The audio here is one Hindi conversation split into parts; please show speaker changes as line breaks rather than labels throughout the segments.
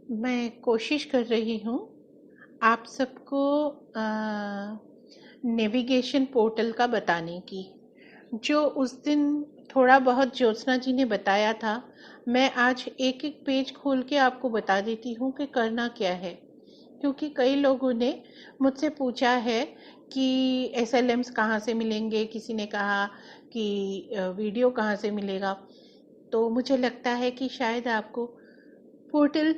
मैं कोशिश कर रही हूँ आप सबको नेविगेशन पोर्टल का बताने की। जो उस दिन थोड़ा बहुत ज्योत्सना जी ने बताया था, मैं आज एक एक पेज खोल के आपको बता देती हूँ कि करना क्या है। क्योंकि कई लोगों ने मुझसे पूछा है कि एसएलएम्स कहाँ से मिलेंगे, किसी ने कहा कि वीडियो कहाँ से मिलेगा। तो मुझे लगता है कि शायद आपको पोर्टल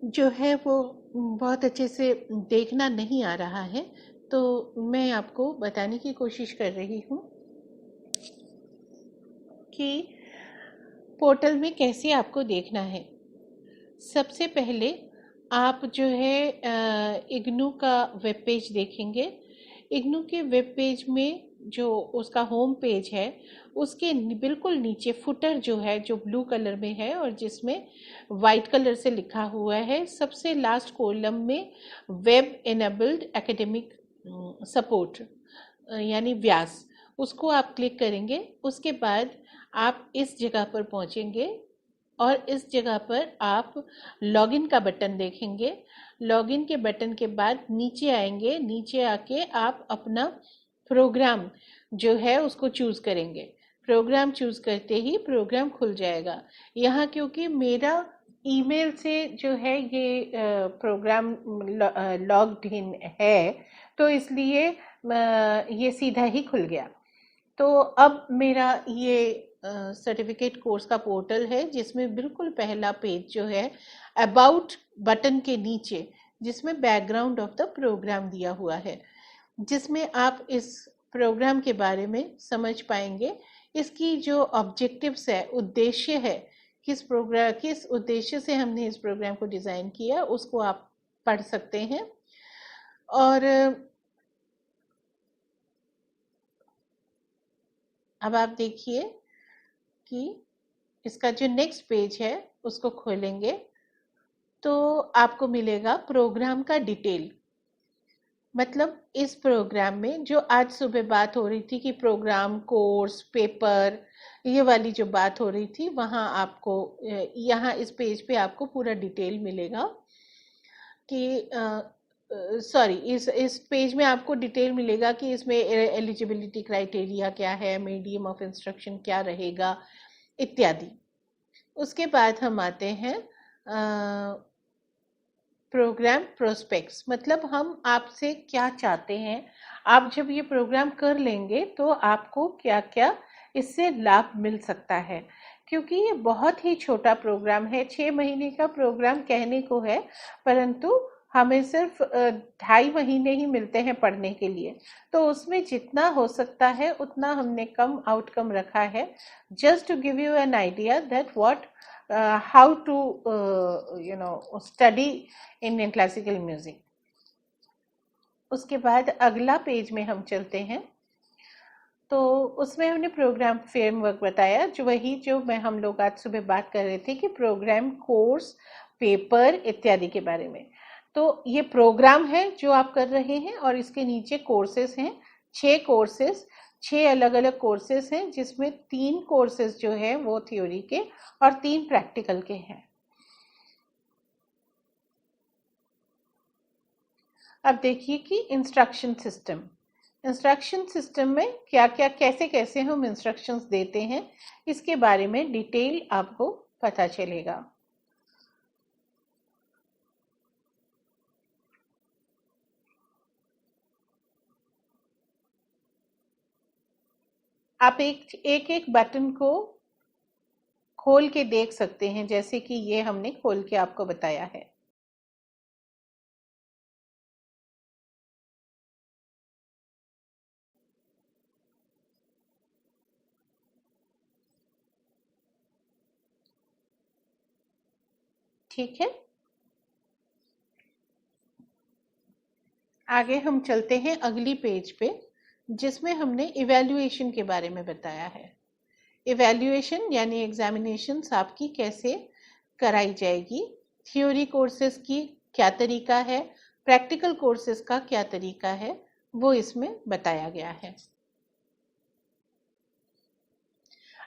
जो है वो बहुत अच्छे से देखना नहीं आ रहा है, तो मैं आपको बताने की कोशिश कर रही हूँ कि पोर्टल में कैसे आपको देखना है। सबसे पहले आप जो है इग्नू का वेब पेज देखेंगे। इग्नू के वेब पेज में जो उसका होम पेज है, उसके बिल्कुल नीचे फुटर जो है, जो ब्लू कलर में है और जिसमें वाइट कलर से लिखा हुआ है, सबसे लास्ट कॉलम में वेब एनेबल्ड एकेडमिक सपोर्ट यानी व्यास, उसको आप क्लिक करेंगे। उसके बाद आप इस जगह पर पहुंचेंगे और इस जगह पर आप लॉगिन का बटन देखेंगे। लॉगिन के बटन के बाद नीचे आएंगे, नीचे आके आप अपना प्रोग्राम जो है उसको चूज करेंगे। प्रोग्राम चूज करते ही प्रोग्राम खुल जाएगा। यहाँ क्योंकि मेरा ईमेल से जो है ये प्रोग्राम लॉग्ड इन है, तो इसलिए ये सीधा ही खुल गया। तो अब मेरा ये सर्टिफिकेट कोर्स का पोर्टल है, जिसमें बिल्कुल पहला पेज जो है अबाउट बटन के नीचे, जिसमें बैकग्राउंड ऑफ द प्रोग्राम दिया हुआ है, जिसमें आप इस प्रोग्राम के बारे में समझ पाएंगे। इसकी जो ऑब्जेक्टिव्स है, उद्देश्य है, किस उद्देश्य से हमने इस प्रोग्राम को डिजाइन किया, उसको आप पढ़ सकते हैं। और अब आप देखिए कि इसका जो नेक्स्ट पेज है उसको खोलेंगे तो आपको मिलेगा प्रोग्राम का डिटेल। मतलब इस प्रोग्राम में जो आज सुबह बात हो रही थी कि प्रोग्राम, कोर्स, पेपर, ये वाली जो बात हो रही थी, वहाँ आपको यहाँ इस पेज पे आपको पूरा डिटेल मिलेगा कि सॉरी, इस पेज में आपको डिटेल मिलेगा कि इसमें एलिजिबिलिटी क्राइटेरिया क्या है, मीडियम ऑफ इंस्ट्रक्शन क्या रहेगा, इत्यादि। उसके बाद हम आते हैं प्रोग्राम प्रोस्पेक्ट्स। मतलब हम आपसे क्या चाहते हैं। आप जब ये प्रोग्राम कर लेंगे तो आपको क्या क्या इससे लाभ मिल सकता है। क्योंकि ये बहुत ही छोटा प्रोग्राम है, 6 महीने का प्रोग्राम कहने को है, परंतु हमें सिर्फ 2.5 महीने ही मिलते हैं पढ़ने के लिए। तो उसमें जितना हो सकता है उतना हमने कम आउटकम रखा है, just to give you an idea that what how to study Indian classical music। उसके बाद अगला पेज में हम चलते हैं, तो उसमें हमने प्रोग्राम फ्रेमवर्क बताया, जो वही जो मैं हम लोग आज सुबह बात कर रहे थे कि प्रोग्राम, कोर्स, पेपर इत्यादि के बारे में। तो ये प्रोग्राम है जो आप कर रहे हैं और इसके नीचे कोर्सेज हैं, 6 कोर्सेज, 6 अलग-अलग कोर्सेज हैं, जिसमें 3 कोर्सेज जो है वो थ्योरी के और 3 प्रैक्टिकल के हैं। अब देखिए कि इंस्ट्रक्शन सिस्टम में क्या क्या, कैसे कैसे हम इंस्ट्रक्शंस देते हैं, इसके बारे में डिटेल आपको पता चलेगा। आप एक एक बटन को खोल के देख सकते हैं, जैसे कि ये हमने खोल के आपको बताया है। ठीक है, आगे हम चलते हैं अगली पेज पे, जिसमें हमने इवैल्यूएशन के बारे में बताया है। इवैल्यूएशन यानी एग्जामिनेशंस आपकी कैसे कराई जाएगी, थ्योरी कोर्सेज की क्या तरीका है, प्रैक्टिकल कोर्सेज का क्या तरीका है, वो इसमें बताया गया है।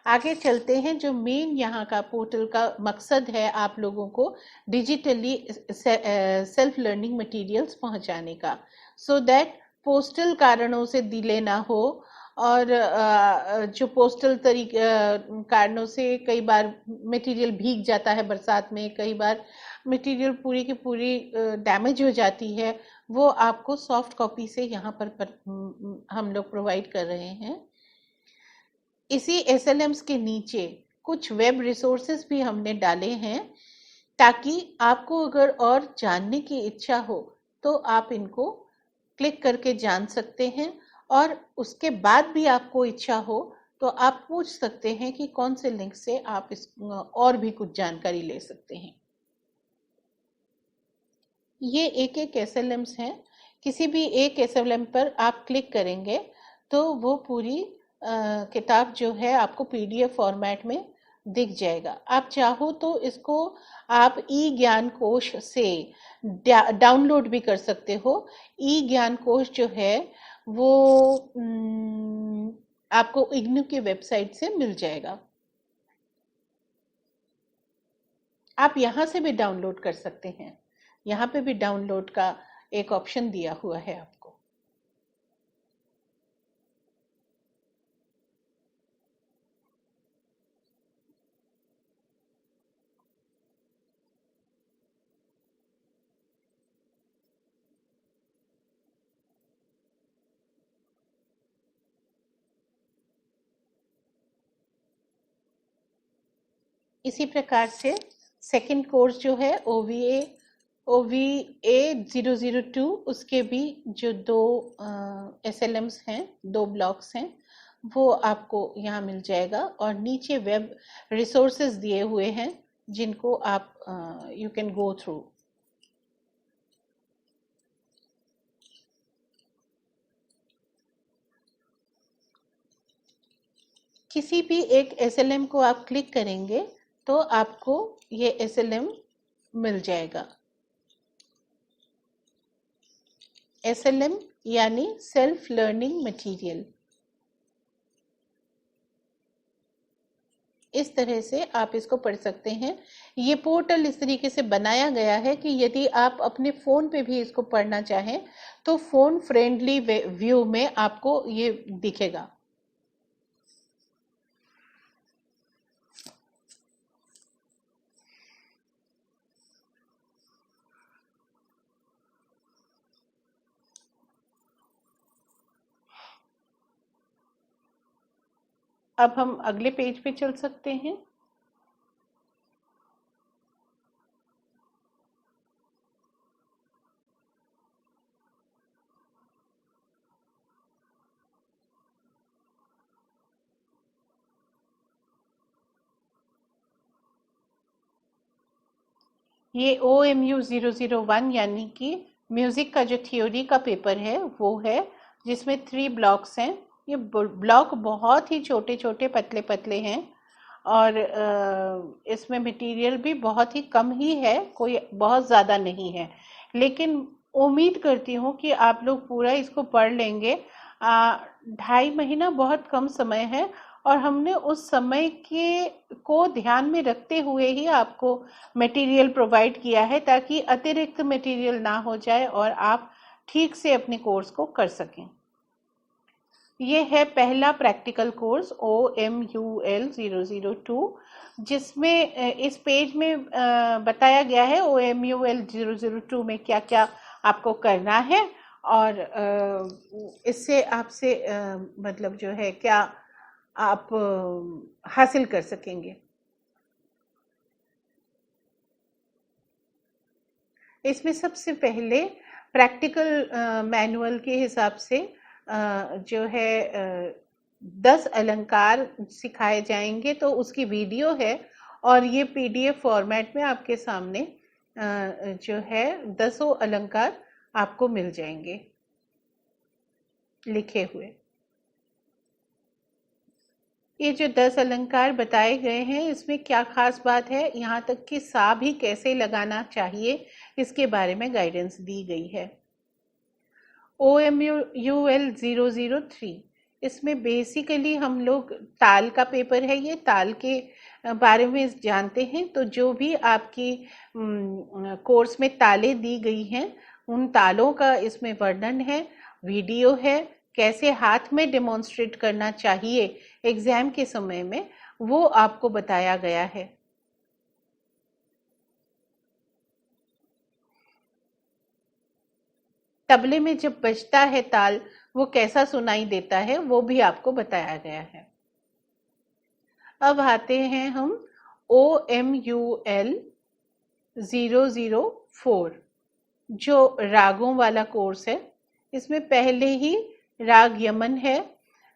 आगे चलते हैं। जो मेन यहाँ का पोर्टल का मकसद है आप लोगों को डिजिटली सेल्फ लर्निंग मटेरियल्स पहुँचाने का, सो दैट पोस्टल कारणों से डिले ना हो, और जो पोस्टल कारणों से कई बार मटेरियल भीग जाता है बरसात में, कई बार मटेरियल पूरी की पूरी डैमेज हो जाती है, वो आपको सॉफ्ट कॉपी से यहाँ पर हम लोग प्रोवाइड कर रहे हैं। इसी एसएलएम्स के नीचे कुछ वेब रिसोर्सेज भी हमने डाले हैं, ताकि आपको अगर और जानने की इच्छा हो तो आप इनको क्लिक करके जान सकते हैं, और उसके बाद भी आपको इच्छा हो तो आप पूछ सकते हैं कि कौन से लिंक से आप इस और भी कुछ जानकारी ले सकते हैं। ये एक एक एसएलएम्स हैं। किसी भी एक एसएलएम पर आप क्लिक करेंगे तो वो पूरी किताब जो है आपको पीडीएफ फॉर्मेट में दिख जाएगा। आप चाहो तो इसको आप ई ज्ञान कोश से डाउनलोड भी कर सकते हो। ई ज्ञान कोश जो है वो आपको इग्नू की वेबसाइट से मिल जाएगा। आप यहाँ से भी डाउनलोड कर सकते हैं। यहाँ पे भी डाउनलोड का एक ऑप्शन दिया हुआ है आपको। इसी प्रकार से सेकंड कोर्स जो है OVA 002, उसके भी जो दो SLMs हैं, दो ब्लॉक्स हैं, वो आपको यहाँ मिल जाएगा। और नीचे वेब रिसोर्सेज दिए हुए हैं जिनको आप यू कैन गो थ्रू। किसी भी एक SLM को आप क्लिक करेंगे तो आपको ये SLM मिल जाएगा। SLM यानी सेल्फ लर्निंग मटेरियल। इस तरह से आप इसको पढ़ सकते हैं। ये पोर्टल इस तरीके से बनाया गया है कि यदि आप अपने फ़ोन पे भी इसको पढ़ना चाहें तो फ़ोन फ्रेंडली व्यू में आपको ये दिखेगा। अब हम अगले पेज पे चल सकते हैं। ये OMU 001 यानी कि म्यूजिक का जो थ्योरी का पेपर है वो है, जिसमें 3 ब्लॉक्स हैं। ये ब्लॉक बहुत ही छोटे छोटे पतले पतले हैं, और इसमें मटेरियल भी बहुत ही कम ही है, कोई बहुत ज़्यादा नहीं है। लेकिन उम्मीद करती हूँ कि आप लोग पूरा इसको पढ़ लेंगे। 2.5 महीना बहुत कम समय है, और हमने उस समय के को ध्यान में रखते हुए ही आपको मटेरियल प्रोवाइड किया है, ताकि अतिरिक्त मटेरियल ना हो जाए और आप ठीक से अपने कोर्स को कर सकें। ये है पहला प्रैक्टिकल कोर्स OMUL 002, जिसमें इस पेज में बताया गया है OMUL 002 में क्या क्या आपको करना है, और इससे आपसे मतलब जो है क्या आप हासिल कर सकेंगे। इसमें सबसे पहले प्रैक्टिकल मैनुअल के हिसाब से जो है 10 अलंकार सिखाए जाएंगे, तो उसकी वीडियो है, और ये PDF फॉर्मेट में आपके सामने जो है 10 अलंकार आपको मिल जाएंगे लिखे हुए। ये जो 10 अलंकार बताए गए हैं, इसमें क्या खास बात है, यहाँ तक कि सा भी कैसे लगाना चाहिए इसके बारे में गाइडेंस दी गई है। OMUL 003 इसमें बेसिकली हम लोग ताल का पेपर है, ये ताल के बारे में जानते हैं। तो जो भी आपकी कोर्स में तालें दी गई हैं, उन तालों का इसमें वर्णन है, वीडियो है, कैसे हाथ में डेमोन्स्ट्रेट करना चाहिए एग्जाम के समय में, वो आपको बताया गया है। तबले में जब बजता है ताल, वो कैसा सुनाई देता है, वो भी आपको बताया गया है। अब आते हैं हम OMUL 004, जो रागों वाला कोर्स है। इसमें पहले ही राग यमन है।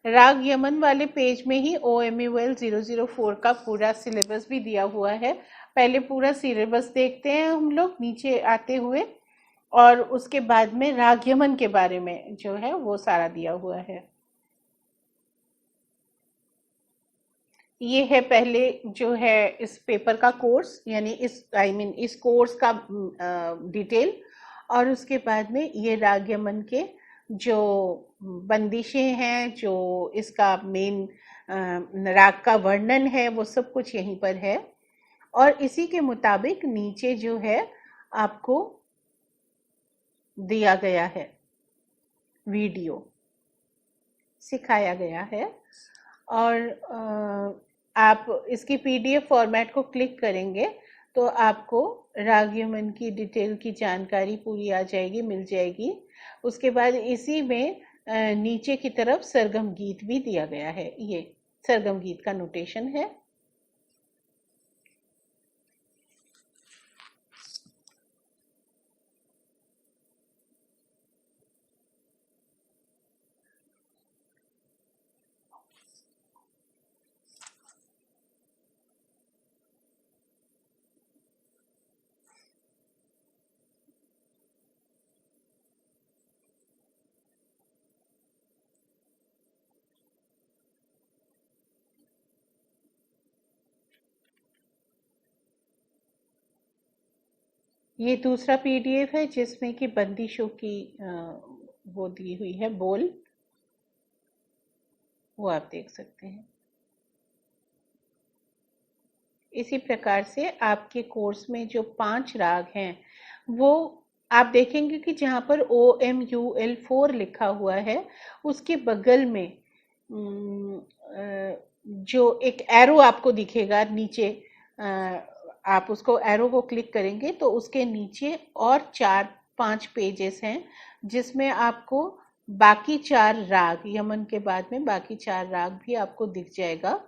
राग यमन वाले पेज में ही OMUL 004 का पूरा सिलेबस भी दिया हुआ है। पहले पूरा सिलेबस देखते हैं हम लोग नीचे आते हुए, और उसके बाद में राग यमन के बारे में जो है वो सारा दिया हुआ है। ये है पहले जो है इस पेपर का कोर्स, यानी इस इस कोर्स का डिटेल। और उसके बाद में ये राग यमन के जो बंदिशें हैं, जो इसका मेन राग का वर्णन है, वो सब कुछ यहीं पर है। और इसी के मुताबिक नीचे जो है आपको दिया गया है, वीडियो सिखाया गया है। और आप इसकी PDF फॉर्मेट को क्लिक करेंगे तो आपको राग यमन की डिटेल की जानकारी पूरी आ जाएगी, मिल जाएगी। उसके बाद इसी में नीचे की तरफ सरगम गीत भी दिया गया है। ये सरगम गीत का नोटेशन है। ये दूसरा PDF है जिसमें कि बंदिशों की वो दी हुई है, बोल, वो आप देख सकते हैं। इसी प्रकार से आपके कोर्स में जो 5 राग हैं, वो आप देखेंगे कि जहाँ पर OMUL 4 लिखा हुआ है, उसके बगल में जो एक एरो आपको दिखेगा नीचे, आप उसको एरो को क्लिक करेंगे तो उसके नीचे और 4-5 पेजेस हैं, जिसमें आपको बाकी 4 राग, यमन के बाद में बाकी 4 राग भी आपको दिख जाएगा।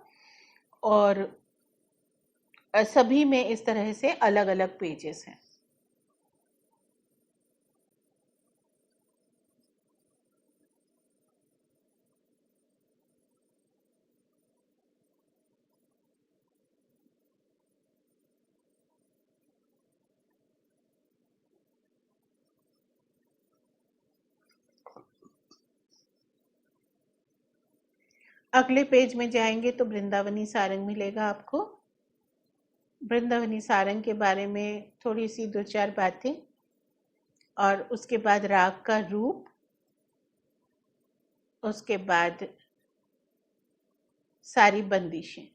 और सभी में इस तरह से अलग अलग पेजेस हैं। अगले पेज में जाएंगे तो वृंदावनी सारंग मिलेगा आपको। वृंदावनी सारंग के बारे में थोड़ी सी 2-4 बातें, और उसके बाद राग का रूप, उसके बाद सारी बंदिशें,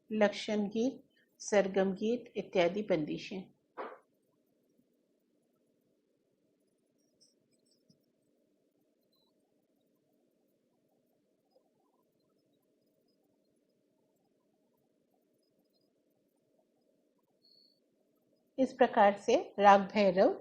लक्षण गीत, सरगम गीत इत्यादि बंदिशें। इस प्रकार से राग भैरव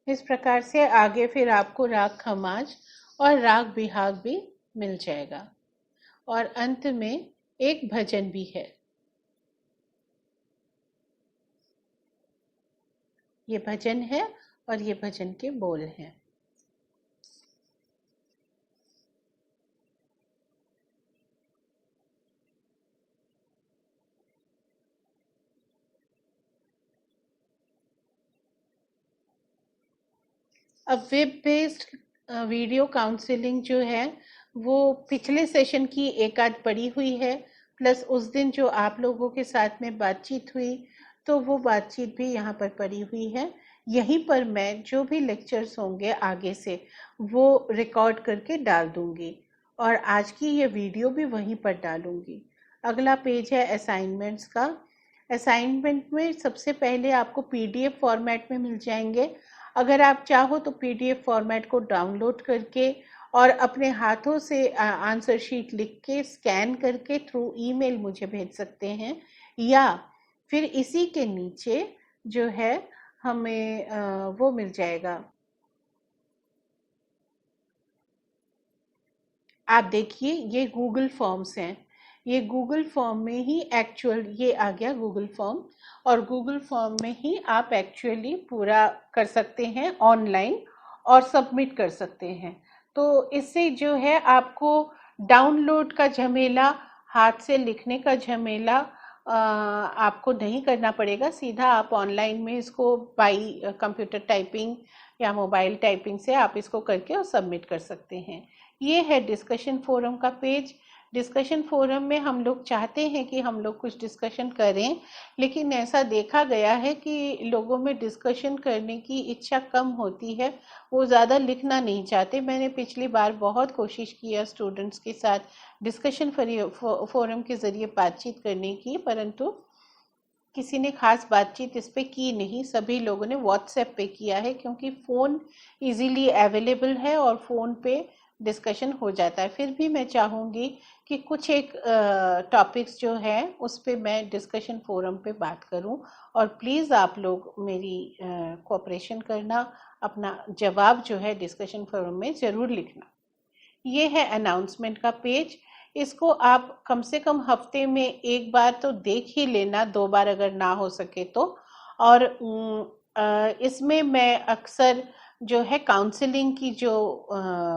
इस प्रकार से आगे फिर आपको राग खमाज और राग बिहाग भी मिल जाएगा। और अंत में एक भजन भी है। ये भजन है और ये भजन के बोल हैं। अब वेब बेस्ड वीडियो काउंसलिंग जो है वो पिछले सेशन की एक आध पड़ी हुई है, प्लस उस दिन जो आप लोगों के साथ में बातचीत हुई तो वो बातचीत भी यहाँ पर पड़ी हुई है। यहीं पर मैं जो भी लेक्चर्स होंगे आगे से वो रिकॉर्ड करके डाल दूंगी और आज की ये वीडियो भी वहीं पर डालूंगी। अगला पेज है असाइनमेंट्स का। असाइनमेंट में सबसे पहले आपको पीडीएफ फॉर्मेट में मिल जाएंगे। अगर आप चाहो तो पीडीएफ फॉर्मेट को डाउनलोड करके और अपने हाथों से आंसर शीट लिख के स्कैन करके थ्रू ईमेल मुझे भेज सकते हैं, या फिर इसी के नीचे जो है हमें वो मिल जाएगा। आप देखिए ये गूगल फॉर्म्स हैं, ये गूगल फॉर्म में ही एक्चुअल ये आ गया गूगल फॉर्म, और गूगल फॉर्म में ही आप एक्चुअली पूरा कर सकते हैं ऑनलाइन और सबमिट कर सकते हैं। तो इससे जो है आपको डाउनलोड का झमेला, हाथ से लिखने का झमेला आपको नहीं करना पड़ेगा। सीधा आप ऑनलाइन में इसको बाई कंप्यूटर टाइपिंग या मोबाइल टाइपिंग से आप इसको करके और सबमिट कर सकते हैं। ये है डिस्कशन फोरम का पेज। डिस्कशन फोरम में हम लोग चाहते हैं कि हम लोग कुछ डिस्कशन करें, लेकिन ऐसा देखा गया है कि लोगों में डिस्कशन करने की इच्छा कम होती है, वो ज़्यादा लिखना नहीं चाहते। मैंने पिछली बार बहुत कोशिश किया स्टूडेंट्स के साथ डिस्कशन फोरम के ज़रिए बातचीत करने की, परंतु किसी ने खास बातचीत इस पे की नहीं। सभी लोगों ने व्हाट्सएप पे किया है क्योंकि फ़ोन इजीली अवेलेबल है और फ़ोन पे डिस्कशन हो जाता है। फिर भी मैं चाहूँगी कि कुछ एक टॉपिक्स जो है उस पे मैं डिस्कशन फोरम पे बात करूं, और प्लीज़ आप लोग मेरी कोऑपरेशन करना, अपना जवाब जो है डिस्कशन फोरम में ज़रूर लिखना। ये है अनाउंसमेंट का पेज। इसको आप कम से कम हफ्ते में एक बार तो देख ही लेना, 2 बार अगर ना हो सके तो। और इसमें मैं अक्सर जो है काउंसलिंग की जो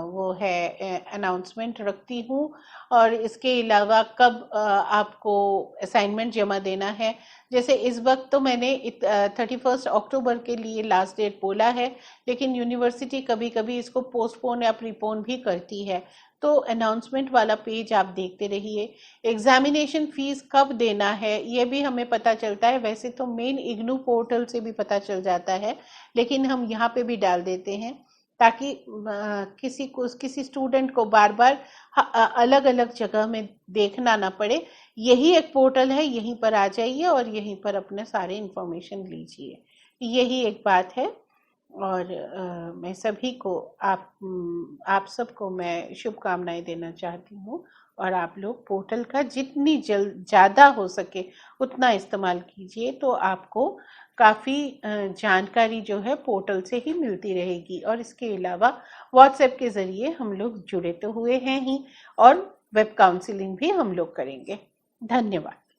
वो है अनाउंसमेंट रखती हूँ, और इसके अलावा कब आपको असाइनमेंट जमा देना है। जैसे इस वक्त तो मैंने 31 अक्टूबर के लिए लास्ट डेट बोला है, लेकिन यूनिवर्सिटी कभी कभी इसको पोस्टपोन या प्रीपोन भी करती है। तो अनाउंसमेंट वाला पेज आप देखते रहिए। एग्जामिनेशन फीस कब देना है ये भी हमें पता चलता है, वैसे तो मेन इग्नू पोर्टल से भी पता चल जाता है, लेकिन हम यहाँ पे भी डाल देते हैं ताकि किसी स्टूडेंट को बार बार अलग अलग जगह में देखना ना पड़े। यही एक पोर्टल है, यहीं पर आ जाइए और यहीं पर अपने सारे इंफॉर्मेशन लीजिए। यही एक बात है। और मैं सभी को आप सबको मैं शुभकामनाएं देना चाहती हूँ, और आप लोग पोर्टल का जितनी ज़्यादा हो सके उतना इस्तेमाल कीजिए, तो आपको काफ़ी जानकारी जो है पोर्टल से ही मिलती रहेगी। और इसके अलावा व्हाट्सएप के ज़रिए हम लोग जुड़े तो हुए हैं ही, और वेब काउंसलिंग भी हम लोग करेंगे। धन्यवाद।